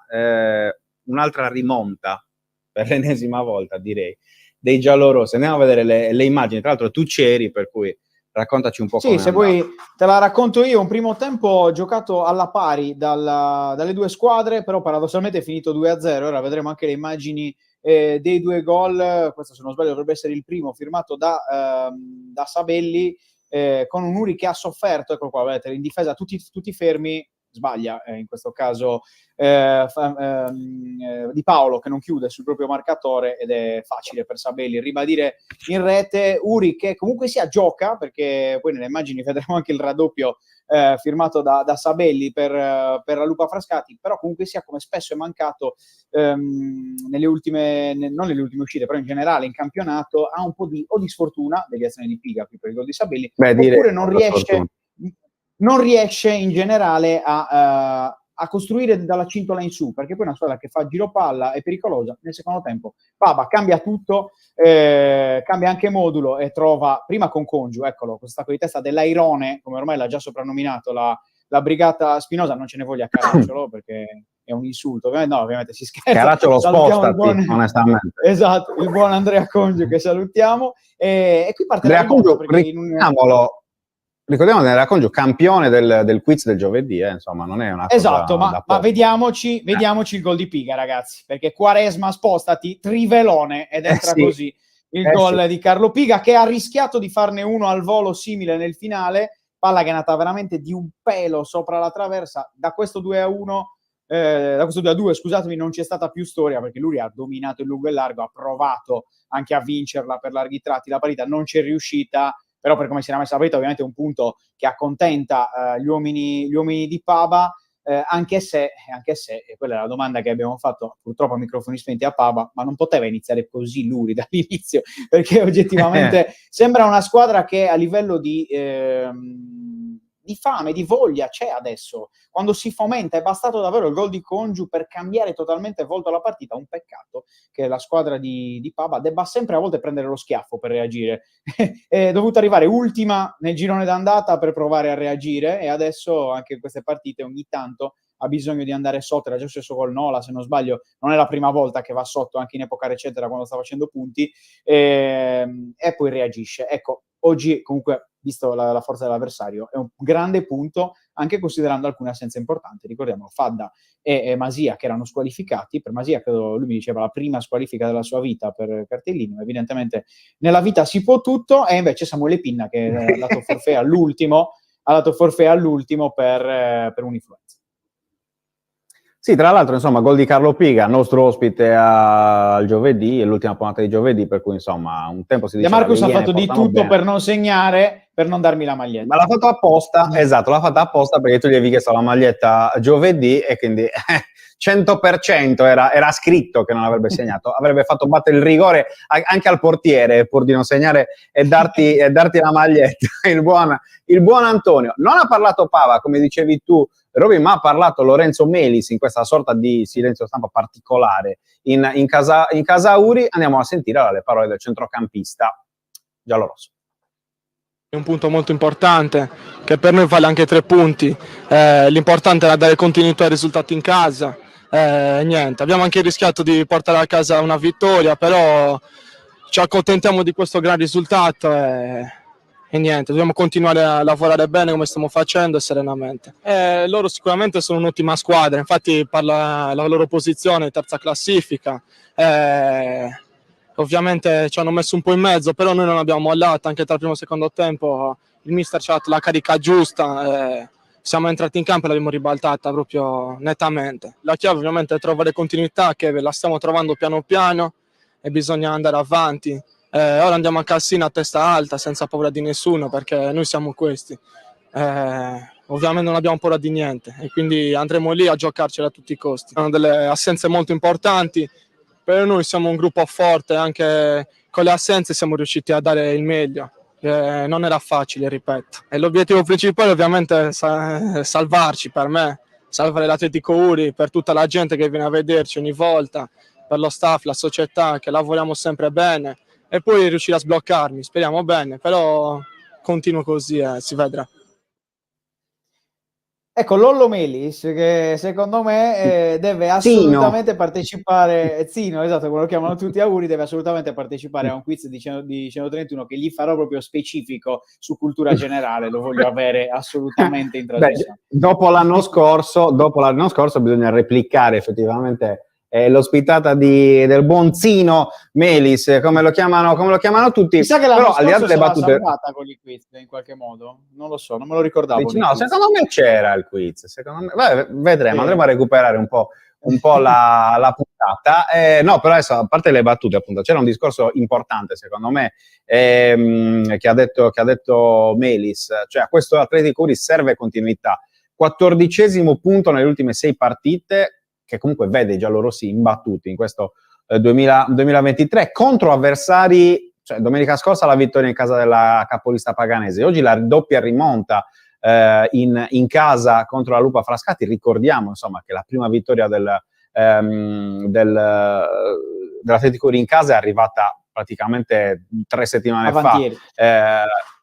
un'altra rimonta per l'ennesima volta, direi, dei giallorossi. Andiamo a vedere le immagini, tra l'altro tu c'eri, per cui raccontaci un po' come Sì, se vuoi te la racconto io. Un primo tempo giocato alla pari dalle due squadre, però paradossalmente è finito 2-0. Ora vedremo anche le immagini dei due gol. Questo, se non sbaglio, dovrebbe essere il primo, firmato da Sabelli, con un Uri che ha sofferto. Ecco qua, vedete, in difesa tutti fermi. Sbaglia in questo caso Di Paolo, che non chiude sul proprio marcatore, ed è facile per Sabelli ribadire in rete. Uri che comunque sia gioca, perché poi nelle immagini vedremo anche il raddoppio firmato da Sabelli per la Lupa Frascati, però comunque sia, come spesso è mancato nelle ultime, non nelle ultime uscite, però in generale in campionato, ha un po' di sfortuna, deviazione di Piga più per il gol di Sabelli, oppure non riesce in generale a costruire dalla cintola in su, perché poi una squadra che fa giro palla è pericolosa. Nel secondo tempo Pava cambia tutto, cambia anche modulo e trova, prima con Congiu, eccolo, questo stacco di testa dell'Airone, come ormai l'ha già soprannominato la brigata Spinosa. Non ce ne voglia Caracciolo, perché è un insulto, ovviamente si scherza. Caracciolo, spostati, onestamente. Esatto, il buon Andrea Congiu, che salutiamo, e qui parte Andrea la rimonta, Congiu, ricordiamo che era Congiu campione del quiz del giovedì, insomma, non è una cosa. Esatto, ma vediamoci il gol di Piga, ragazzi, perché Quaresma, spostati, trivelone, ed entra così il gol di Carlo Piga, che ha rischiato di farne uno al volo simile nel finale, palla che è nata veramente di un pelo sopra la traversa. Da questo 2-1, da questo 2-2, scusatemi, non c'è stata più storia, perché lui ha dominato il lungo e il largo, ha provato anche a vincerla per larghi tratti, la partita non c'è riuscita. Però, per come si era messa la partita, ovviamente è un punto che accontenta gli uomini di Pava, anche se, e quella è la domanda che abbiamo fatto purtroppo a microfoni spenti a Pava, ma non poteva iniziare così lui dall'inizio, perché oggettivamente sembra una squadra che a livello di fame, di voglia c'è adesso. Quando si fomenta, è bastato davvero il gol di Congiu per cambiare totalmente il volto alla partita. Un peccato che la squadra di Pava debba sempre a volte prendere lo schiaffo per reagire. È dovuta arrivare ultima nel girone d'andata per provare a reagire, e adesso anche in queste partite ogni tanto ha bisogno di andare sotto. Era già successo col Nola, se non sbaglio, non è la prima volta che va sotto, anche in epoca recente, quando sta facendo punti, e poi reagisce. Ecco, oggi comunque, visto la forza dell'avversario, è un grande punto, anche considerando alcune assenze importanti. Ricordiamo Fadda e Masia, che erano squalificati. Per Masia, credo, lui mi diceva, la prima squalifica della sua vita per cartellini, ma evidentemente nella vita si può tutto. E invece Samuele Pinna, che ha dato forfait all'ultimo, per un'influenza. Sì, tra l'altro, insomma, gol di Carlo Piga, nostro ospite al giovedì, è l'ultima puntata di giovedì, per cui, insomma, un tempo si diceva... De Marcus ha fatto di tutto per non segnare, per non darmi la maglietta. Ma l'ha fatto apposta, esatto, l'ha fatta apposta, perché tu gli avevi chiesto la maglietta giovedì, e quindi 100% era scritto che non avrebbe segnato. Avrebbe fatto battere il rigore anche al portiere, pur di non segnare e darti la maglietta. Il buon Antonio. Non ha parlato Pava, come dicevi tu, Roby, ma ha parlato Lorenzo Melis in questa sorta di silenzio stampa particolare in casa Uri. Andiamo a sentire le parole del centrocampista giallorosso. È un punto molto importante, che per noi vale anche 3 punti. L'importante era dare continuità ai risultati in casa. Niente, abbiamo anche rischiato di portare a casa una vittoria, però ci accontentiamo di questo gran risultato e niente, dobbiamo continuare a lavorare bene come stiamo facendo, serenamente. Loro sicuramente sono un'ottima squadra, infatti parla la loro posizione, terza classifica. Ovviamente ci hanno messo un po' in mezzo, però noi non abbiamo mollato. Anche tra il primo e il secondo tempo il mister ci ha dato la carica giusta, siamo entrati in campo e l'abbiamo ribaltata proprio nettamente. La chiave ovviamente è trovare continuità, che la stiamo trovando piano piano, e bisogna andare avanti. Ora andiamo a Cassina a testa alta, senza paura di nessuno, perché noi siamo questi. Ovviamente non abbiamo paura di niente, e quindi andremo lì a giocarcela a tutti i costi. Sono delle assenze molto importanti. Per noi siamo un gruppo forte, anche con le assenze siamo riusciti a dare il meglio. Non era facile, ripeto. E l'obiettivo principale ovviamente è salvarci, per me, salvare l'Atletico Uri, per tutta la gente che viene a vederci ogni volta, per lo staff, la società, che lavoriamo sempre bene, e poi riuscire a sbloccarmi, speriamo bene, però continuo così e si vedrà. Ecco, Lollo Melis, che secondo me deve assolutamente partecipare, Zino, esatto, come lo chiamano tutti a Uri, deve assolutamente partecipare a un quiz di 131 che gli farò proprio specifico su cultura generale, lo voglio avere assolutamente in trasmissione. Dopo l'anno scorso bisogna replicare effettivamente l'ospitata del buon Zino Melis, come lo chiamano tutti. Mi sa che l'anno però, scorso sarà salvata con il quiz in qualche modo, non lo so, non me lo ricordavo. No, secondo me c'era il quiz, vedremo, andremo a recuperare un po' la puntata. No, però adesso, a parte le battute, appunto, c'era un discorso importante secondo me che ha detto Melis, cioè a questo Atletico Uri serve continuità. 14° punto nelle ultime 6 partite, che comunque vede i giallorossi imbattuti in questo 2023 contro avversari, cioè domenica scorsa la vittoria in casa della capolista Paganese, oggi la doppia rimonta in casa contro la Lupa Frascati. Ricordiamo insomma che la prima vittoria dell'Atletico Uri in casa è arrivata praticamente 3 settimane fa.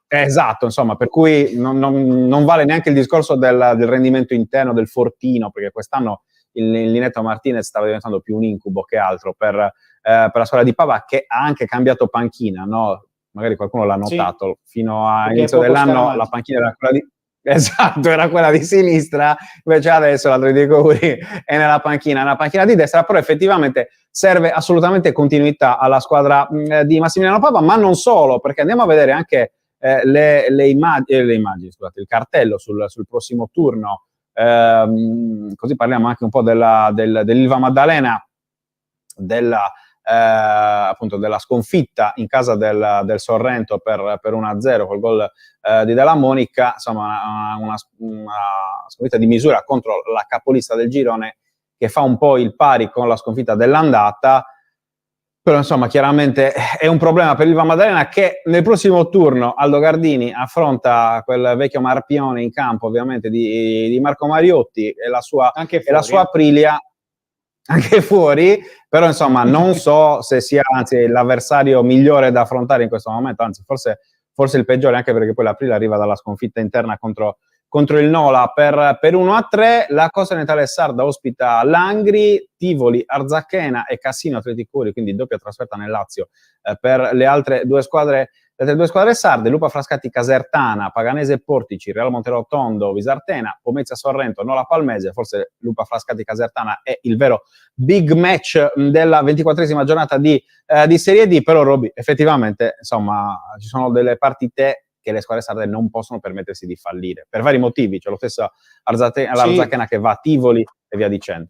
Esatto, insomma, per cui non vale neanche il discorso del rendimento interno del Fortino, perché quest'anno il Linetto Martinez stava diventando più un incubo che altro per la squadra di Pava, che ha anche cambiato panchina, no? Magari qualcuno l'ha notato, fino all'inizio dell'anno la panchina era quella di... Esatto, era quella di sinistra, invece adesso l'Atletico Uri è nella panchina di destra, però effettivamente serve assolutamente continuità alla squadra di Massimiliano Pava, ma non solo, perché andiamo a vedere anche le immagini, scusate, il cartello sul prossimo turno. Così parliamo anche un po' dell'Ilva Maddalena, appunto della sconfitta in casa del Sorrento per 1-0 col gol di Della Monica, insomma una sconfitta di misura contro la capolista del girone, che fa un po' il pari con la sconfitta dell'andata. Però insomma chiaramente è un problema per l'Ilva Maddalena, che nel prossimo turno Aldo Gardini affronta quel vecchio Marpione in campo, ovviamente, di Marco Mariotti e la sua Aprilia, anche fuori, però insomma non so se sia anzi l'avversario migliore da affrontare in questo momento, anzi forse il peggiore, anche perché poi l'Aprilia arriva dalla sconfitta interna contro il Nola per 1-3. La Costa Orientale Sarda ospita Langri, Tivoli, Arzachena e Cassino Atletico Uri, quindi doppia trasferta nel Lazio per le altre due squadre sarde. Lupa Frascati Casertana, Paganese Portici, Real Monterotondo Visartena, Pomezia Sorrento, Nola Palmese. Forse Lupa Frascati Casertana è il vero big match della 24esima giornata di Serie D, però Roby, effettivamente insomma ci sono delle partite che le squadre sarde non possono permettersi di fallire, per vari motivi. C'è lo stesso l'Arzachena che va a Tivoli e via dicendo.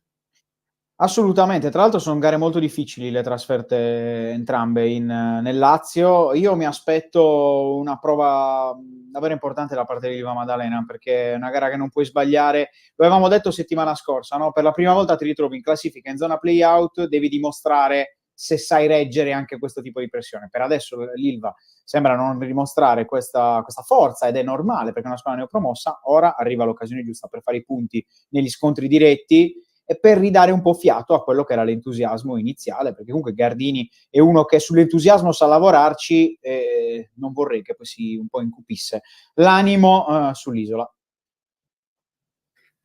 Assolutamente, tra l'altro sono gare molto difficili le trasferte entrambe nel Lazio. Io mi aspetto una prova davvero importante da parte di Ilva Maddalena, perché è una gara che non puoi sbagliare. Lo avevamo detto settimana scorsa, no? Per la prima volta ti ritrovi in classifica in zona play-out, devi dimostrare se sai reggere anche questo tipo di pressione. Per adesso l'Ilva sembra non dimostrare questa forza, ed è normale perché è una squadra neopromossa. Ora arriva l'occasione giusta per fare i punti negli scontri diretti e per ridare un po' fiato a quello che era l'entusiasmo iniziale, perché comunque Gardini è uno che sull'entusiasmo sa lavorarci, e non vorrei che poi si un po' incupisse l'animo sull'isola.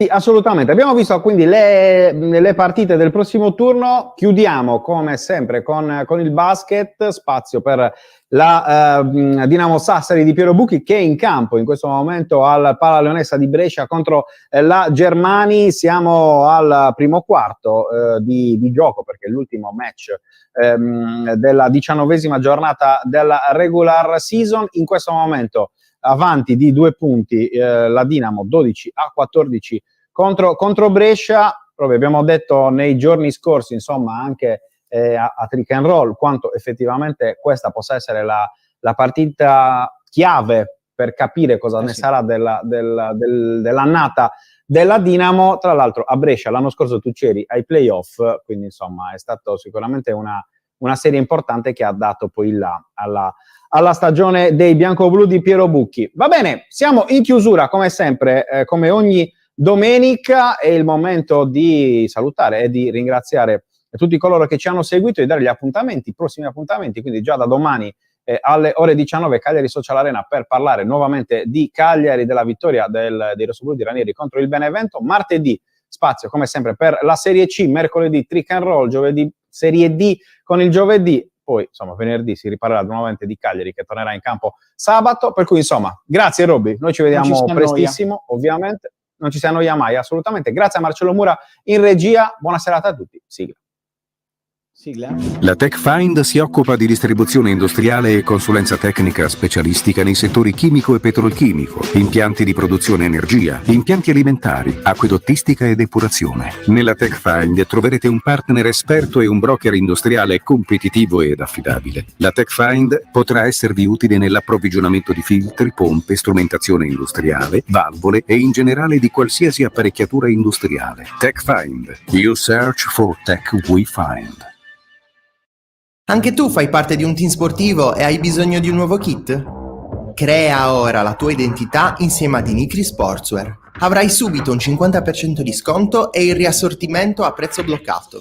Sì, assolutamente. Abbiamo visto quindi le partite del prossimo turno. Chiudiamo come sempre con il basket, spazio per la Dinamo Sassari di Piero Bucchi, che è in campo in questo momento al Pala Leonessa di Brescia contro la Germani. Siamo al primo quarto di gioco, perché è l'ultimo match della 19esima giornata della regular season. In questo momento avanti di 2 punti la Dinamo, 12-14 contro Brescia. Proprio abbiamo detto nei giorni scorsi, insomma, anche a Trick and Roll, quanto effettivamente questa possa essere la partita chiave per capire cosa ne sarà dell'annata della Dinamo. Tra l'altro a Brescia l'anno scorso tu c'eri ai playoff, quindi insomma è stato sicuramente una una serie importante che ha dato poi alla stagione dei bianco-blu di Piero Bucchi. Va bene, siamo in chiusura come sempre, come ogni domenica. È il momento di salutare e di ringraziare tutti coloro che ci hanno seguito e di dare gli appuntamenti, i prossimi appuntamenti, quindi già da domani alle ore 19 Cagliari Social Arena per parlare nuovamente di Cagliari, della vittoria dei rossoblu di Ranieri contro il Benevento. Martedì spazio come sempre per la Serie C, mercoledì Trick and Roll, giovedì Serie D con il giovedì, poi insomma venerdì si riparlerà nuovamente di Cagliari che tornerà in campo sabato, per cui insomma grazie Robby, noi ci vediamo prestissimo, ovviamente non ci si annoia mai, assolutamente. Grazie a Marcello Mura in regia, buona serata a tutti, sigla. La TechFind si occupa di distribuzione industriale e consulenza tecnica specialistica nei settori chimico e petrolchimico, impianti di produzione energia, impianti alimentari, acquedottistica e depurazione. Nella TechFind troverete un partner esperto e un broker industriale competitivo ed affidabile. La TechFind potrà esservi utile nell'approvvigionamento di filtri, pompe, strumentazione industriale, valvole e in generale di qualsiasi apparecchiatura industriale. TechFind. You search for tech we find. Anche tu fai parte di un team sportivo e hai bisogno di un nuovo kit? Crea ora la tua identità insieme a Dinicri Sportswear. Avrai subito un 50% di sconto e il riassortimento a prezzo bloccato.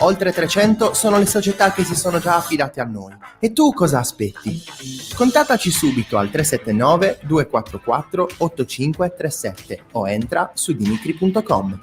Oltre 300 sono le società che si sono già affidate a noi. E tu cosa aspetti? Contattaci subito al 379 244 8537 o entra su dinicri.com.